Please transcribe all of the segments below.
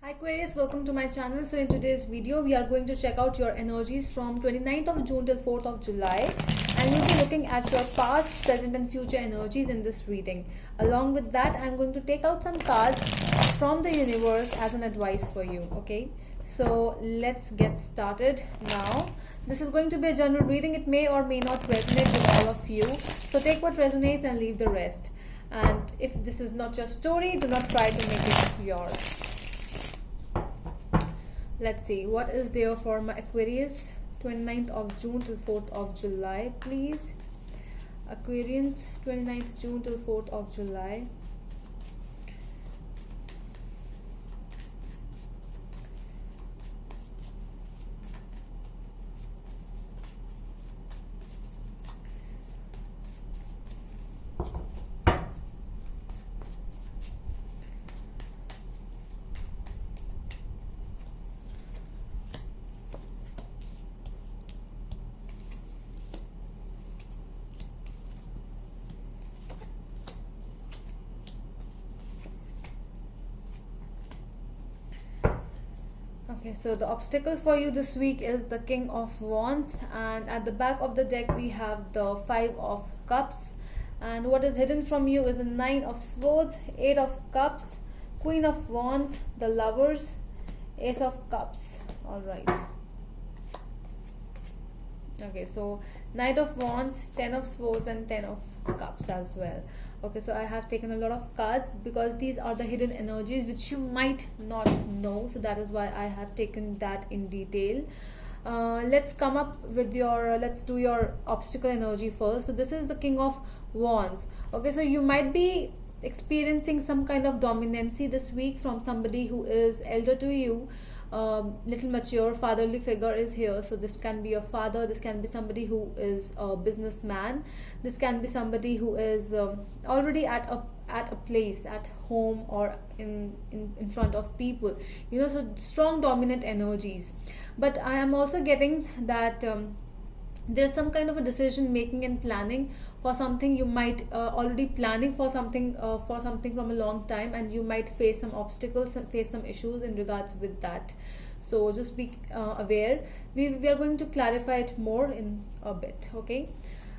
Hi Aquarius, welcome to my channel. So in today's video we are going to check out your energies from 29th of June till 4th of July, and we'll be looking at your past, present and future energies in this reading. Along with that, I'm going to take out some cards from the universe as an advice for you. Okay, so let's get started now. This is going to be a general reading. It may or may not resonate with all of you, so take what resonates and leave the rest. And if this is not your story, do not try to make it yours. Let's see what is there for my Aquarius 29th of June till 4th of July, please. Aquarians, 29th June till 4th of July. Okay, so the obstacle for you this week is the King of Wands, and at the back of the deck we have the Five of Cups, and what is hidden from you is the Nine of Swords, Eight of Cups, Queen of Wands, the Lovers, Ace of Cups. All right. Okay, so Knight of Wands, Ten of Swords and Ten of Cups as well. Okay, so I have taken a lot of cards because these are the hidden energies which you might not know, so that is why I have taken that in detail. Let's come up with your, let's do your obstacle energy first. So this is the King of Wands. Okay, so you might be experiencing some kind of dominancy this week from somebody who is elder to you. Little mature fatherly figure is here, so this can be your father, this can be somebody who is a businessman, this can be somebody who is already at a place at home or in front of people, you know, so strong dominant energies. But I am also getting that there's some kind of a decision making and planning for something. You might already planning for something from a long time, and you might face some obstacles, face some issues in regards with that. So just be aware. We are going to clarify it more in a bit. Okay,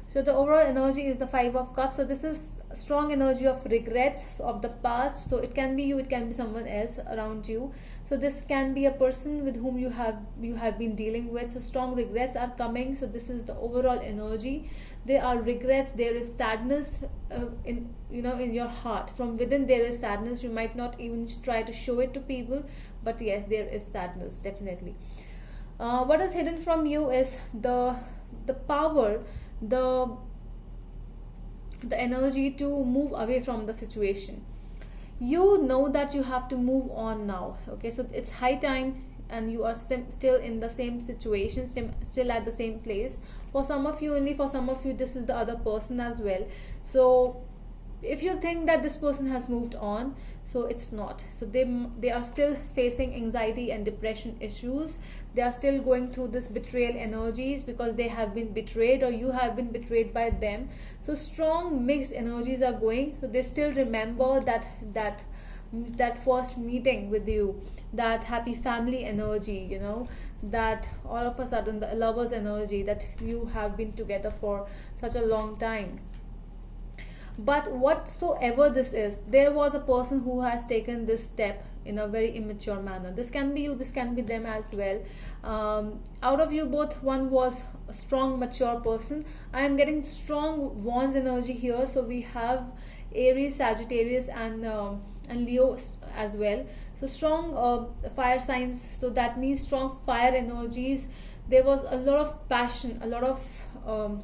so the overall energy is the Five of Cups. So this is strong energy of regrets of the past. So it can be you, it can be someone else around you. So this can be a person with whom you have been dealing with. So strong regrets are coming. So this is the overall energy. There are regrets, there is sadness in your heart. From within there is sadness. You might not even try to show it to people, but yes, there is sadness definitely. What is hidden from you is the power, the energy to move away from the situation. You know that you have to move on now. Okay, so it's high time, and you are still in the same situation, still at the same place. For some of you only, for some of you this is the other person as well. So if you think that this person has moved on, so it's not. So they are still facing anxiety and depression issues. They are still going through this betrayal energies because they have been betrayed, or you have been betrayed by them. So strong mixed energies are going. So they still remember that first meeting with you, that happy family energy, you know, that all of a sudden the lovers energy, that you have been together for such a long time. But whatsoever this is, there was a person who has taken this step in a very immature manner. This can be you, this can be them as well. Out of you both, one was a strong mature person. I am getting strong Wands energy here. So we have Aries, Sagittarius and Leo as well. So strong fire signs, so that means strong fire energies. There was a lot of passion, a lot of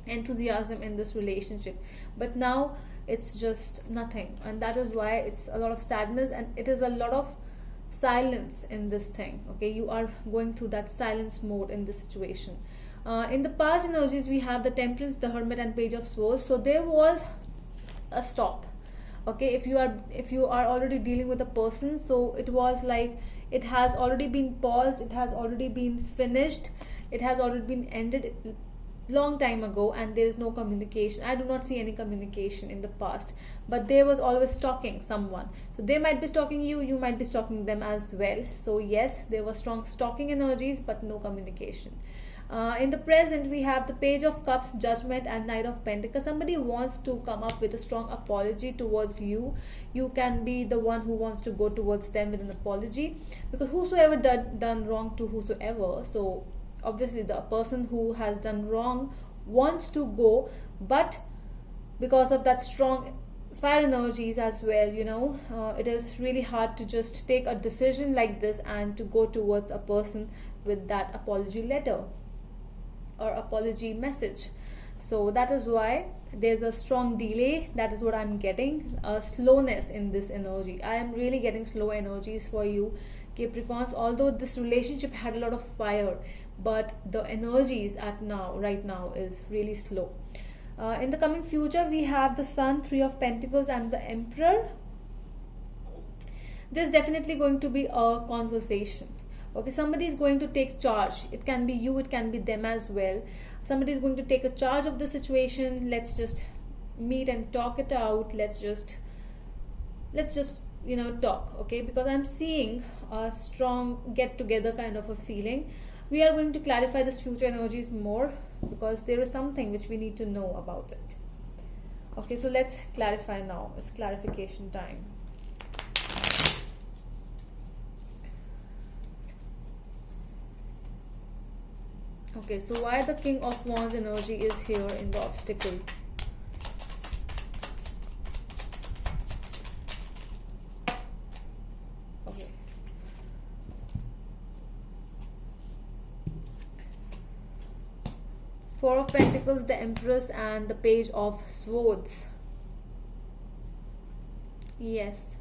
enthusiasm in this relationship, but now it's just nothing, and that is why it's a lot of sadness, and it is a lot of silence in this thing. Okay, you are going through that silence mode in this situation. In the past energies we have the Temperance, the Hermit and Page of Swords. So there was a stop. Okay, if you are already dealing with a person, so it was like it has already been paused, it has already been finished, it has already been ended. long time ago, and there is no communication. I do not see any communication in the past, but there was always stalking someone. So they might be stalking you, you might be stalking them as well. So yes, there were strong stalking energies, but no communication. In the present, we have the Page of Cups, Judgment, and Knight of Pentacles. Somebody wants to come up with a strong apology towards you. You can be the one who wants to go towards them with an apology, because whosoever done wrong to whosoever, so obviously the person who has done wrong wants to go, but because of that strong fire energies as well, it is really hard to just take a decision like this and to go towards a person with that apology letter or apology message. So that is why there's a strong delay. That is what I'm getting, a slowness in this energy. I am really getting slow energies for you, Capricorns. Although this relationship had a lot of fire, but the energies right now is really slow. In the coming future, we have the Sun, Three of Pentacles, and the Emperor. There's definitely going to be a conversation. Okay, somebody is going to take charge. It can be you, it can be them as well. Somebody is going to take a charge of the situation. Let's just meet and talk it out. Let's just talk. Okay, because I'm seeing a strong get together kind of a feeling. We are going to clarify this future energies more, because there is something which we need to know about it. Okay, so let's clarify now. It's clarification time. Okay, so why the King of Wands energy is here in the obstacle? Okay. Four of Pentacles, the Empress, and the Page of Swords. Yes.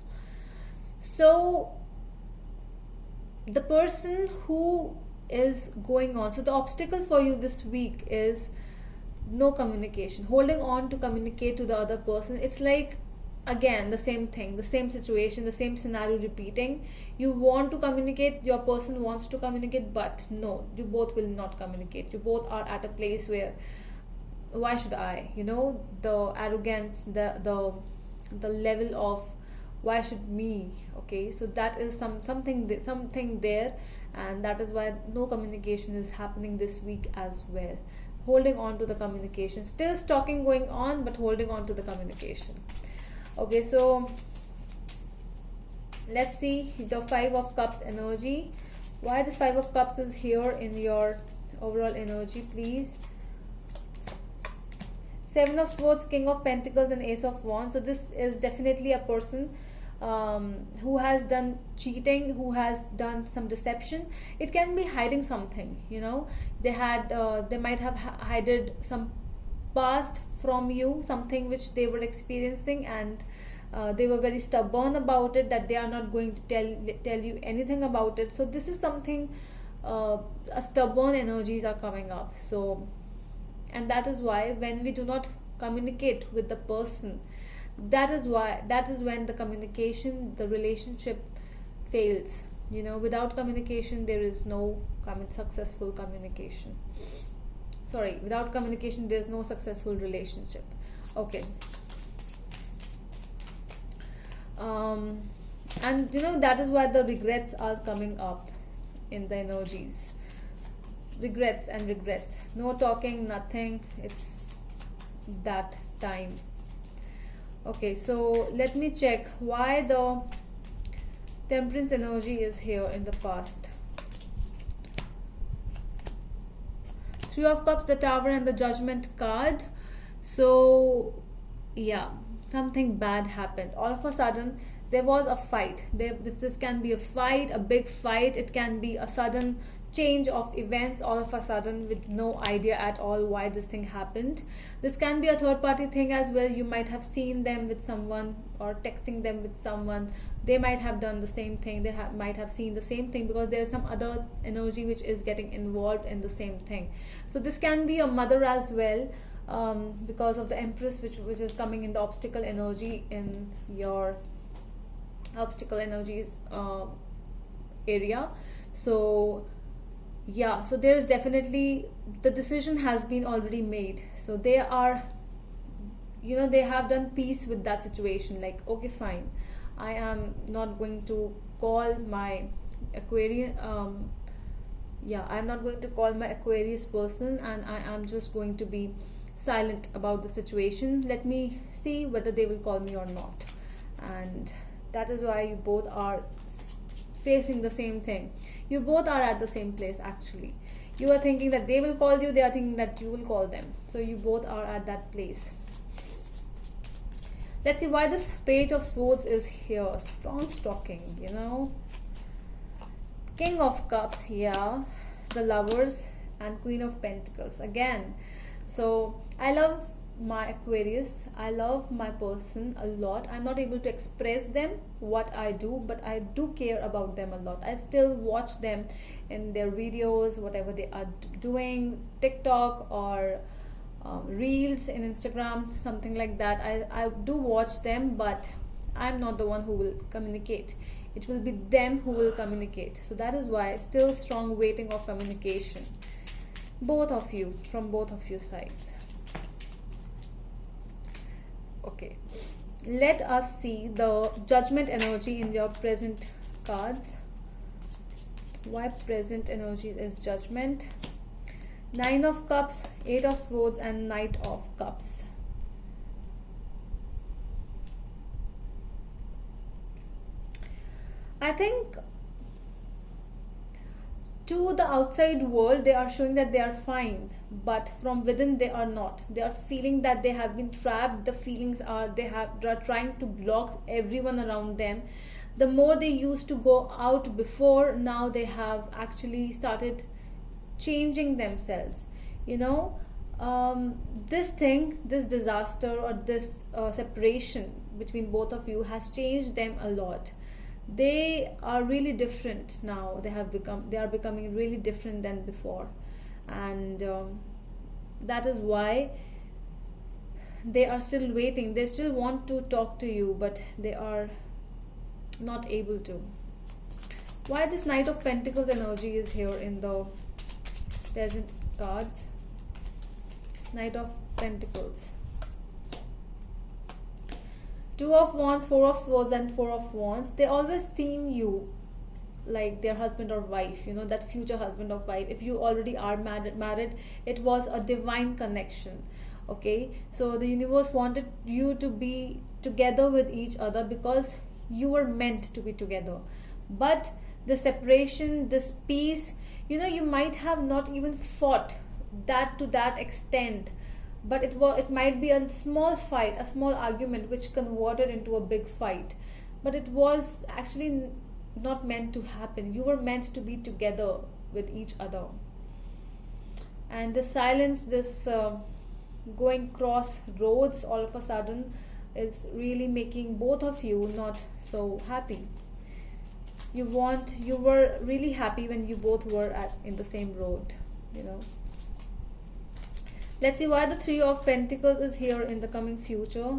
So the person who is going on, so the obstacle for you this week is no communication, holding on to communicate to the other person. It's like, again, the same thing, the same situation, the same scenario repeating. You want to communicate, your person wants to communicate, but no, you both will not communicate. You both are at a place where, why should I, the arrogance, the level of why should me. Okay, so that is something there, and that is why no communication is happening this week as well. Holding on to the communication, still stalking going on, but holding on to the communication. Okay, so let's see the Five of Cups energy. Why this Five of Cups is here in your overall energy, please. Seven of Swords, King of Pentacles, and Ace of Wands. So this is definitely a person who has done cheating, who has done some deception. It can be hiding something, they might have hidden some past from you, something which they were experiencing, and they were very stubborn about it, that they are not going to tell you anything about it. So this is something, stubborn energies are coming up. So, and that is why when we do not communicate with the person, that is when the communication, the relationship fails. Without communication there is no successful communication. Sorry, without communication there is no successful relationship. Okay. And that is why the regrets are coming up in the energies. Regrets. No talking, nothing. It's that time. Okay, so let me check why the Temperance energy is here in the past. Three of Cups, the Tower, and the Judgment card. So yeah, something bad happened. All of a sudden there was a fight. This can be a fight, a big fight. It can be a sudden change of events all of a sudden with no idea at all why this thing happened. This can be a third party thing as well. You might have seen them with someone or texting them with someone. They might have done the same thing. They might have seen the same thing, because there's some other energy which is getting involved in the same thing. So this can be a mother as well, because of the Empress which is coming in the obstacle energy in your obstacle energies area. So Yeah, so there is definitely, the decision has been already made, so they are, they have done peace with that situation, like, okay, fine, I am not going to call my Aquarian, yeah, I'm not going to call my Aquarius person, and I am just going to be silent about the situation. Let me see whether they will call me or not. And that is why you both are facing the same thing. You both are at the same place actually. You are thinking that they will call you, they are thinking that you will call them. So you both are at that place. Let's see why this Page of Swords is here. Strong stocking, King of Cups here, the Lovers, and Queen of Pentacles again. So I love my Aquarius, I love my person a lot. I'm not able to express them what I do, but I do care about them a lot. I still watch them in their videos, whatever they are doing, TikTok or reels in Instagram, something like that. I do watch them, but I'm not the one who will communicate. It will be them who will communicate. So that is why still strong waiting of communication, both of you, from both of your sides. Okay, let us see the Judgment energy in your present cards. Why present energy is Judgment? Nine of Cups, Eight of Swords, and Knight of Cups. I think to the outside world they are showing that they are fine, but from within they are not. They are feeling that they have been trapped. The feelings are they are trying to block everyone around them. The more they used to go out before, now they have actually started changing themselves. This disaster or this separation between both of you has changed them a lot. They are really different now. They are becoming really different than before, and that is why they are still waiting. They still want to talk to you, but they are not able to. Why this Knight of Pentacles energy is here in the present cards? Knight of Pentacles, Two of Wands, Four of Swords, and Four of Wands. They always seen you like their husband or wife, that future husband or wife. If you already are married, it was a divine connection. Okay, so the universe wanted you to be together with each other because you were meant to be together. But the separation, this peace, you might have not even fought that to that extent, but it might be a small fight, a small argument which converted into a big fight, but it was actually not meant to happen. You were meant to be together with each other. And the silence, this going cross roads all of a sudden is really making both of you not so happy. You were really happy when you both were in the same road. Let's see why the Three of Pentacles is here in the coming future.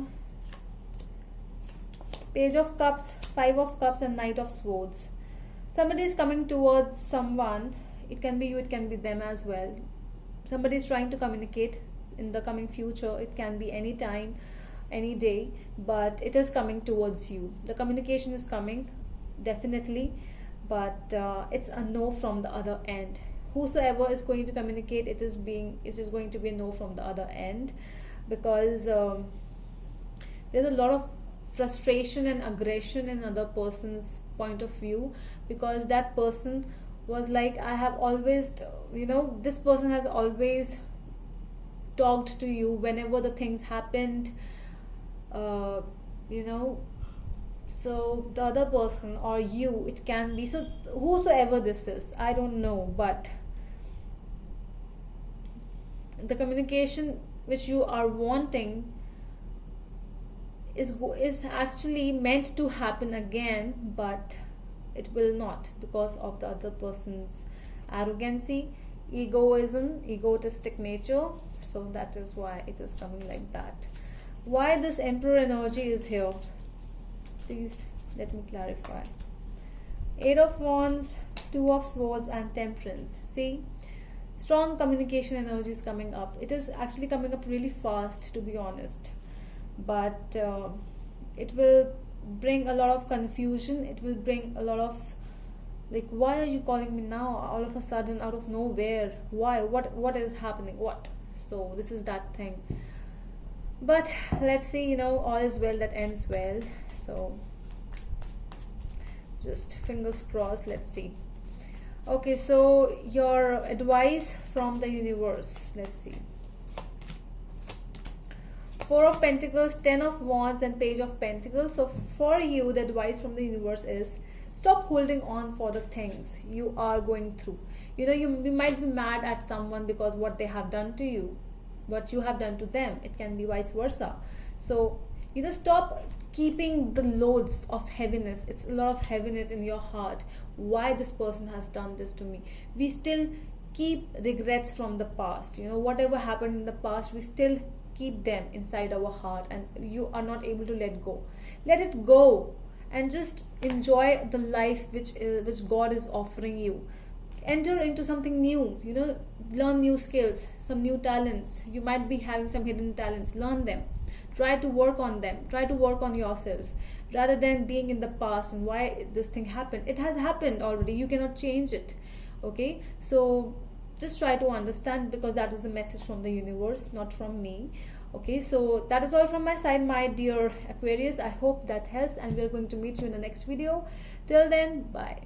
Page of Cups, Five of Cups, and Knight of Swords. Somebody is coming towards someone. It can be you, it can be them as well. Somebody is trying to communicate in the coming future. It can be any time, any day, but it is coming towards you. The communication is coming, definitely, but it's a no from the other end. Whosoever is going to communicate, it is going to be a no from the other end, because there's a lot of frustration and aggression in another person's point of view, because that person was like, I have always, this person has always talked to you whenever the things happened, so the other person or you, it can be, so whosoever this is, I don't know, but the communication which you are wanting is actually meant to happen again, but it will not, because of the other person's arrogancy, egotistic nature. So that is why it is coming like that. Why this Emperor energy is here? Please let me clarify. Eight of Wands, Two of Swords, and Temperance. See, strong communication energy is coming up. It is actually coming up really fast, to be honest, but it will bring a lot of confusion. It will bring a lot of, like, why are you calling me now all of a sudden, out of nowhere? Why? What is happening? What? So this is that thing. But let's see, you know, all is well that ends well. So just fingers crossed. Let's see. Okay, so your advice from the universe. Let's see. Four of Pentacles, 10 of Wands, and Page of Pentacles. So for you, the advice from the universe is stop holding on for the things you are going through. You know, you might be mad at someone because what they have done to you, what you have done to them. It can be vice versa. So, you know, stop keeping the loads of heaviness. It's a lot of heaviness in your heart. Why this person has done this to me? We still keep regrets from the past. You know, whatever happened in the past, we still keep them inside our heart, and you are not able to let go. Let it go and just enjoy the life which God is offering you. Enter into something new, you know, learn new skills, some new talents. You might be having some hidden talents. Learn them. Try to work on them. Try to work on yourself rather than being in the past and why this thing happened. It has happened already. You cannot change it. Okay, so just try to understand, because that is the message from the universe, not from me. Okay, so that is all from my side, my dear Aquarius. I hope that helps, and we're going to meet you in the next video. Till then, bye.